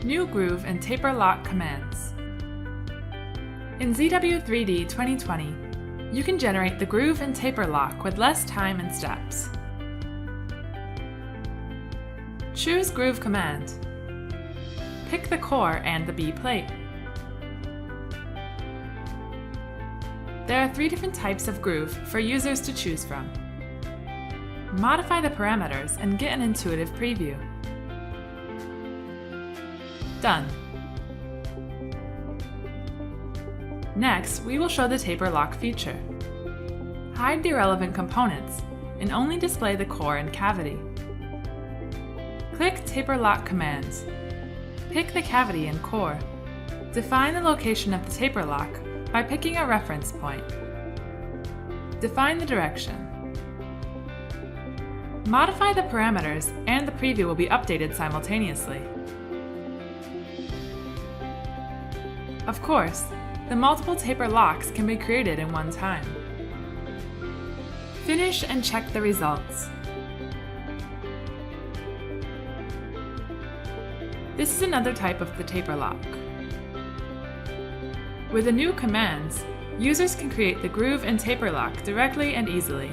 New Groove and Taper Lock commands. In ZW3D 2020, you can generate the groove and taper lock with less time and steps. Choose Groove command. Pick the core and the B plate. There are 3 different types of groove for users to choose from. Modify the parameters and get an intuitive preview. Done. Next, we will show the taper lock feature. Hide the irrelevant components and only display the core and cavity. Click Taper Lock commands. Pick the cavity and core. Define the location of the taper lock by picking a reference point. Define the direction. Modify the parameters and the preview will be updated simultaneously. Of course, the multiple taper locks can be created in one time. Finish and check the results. This is another type of the taper lock. With the new commands, users can create the groove and taper lock directly and easily.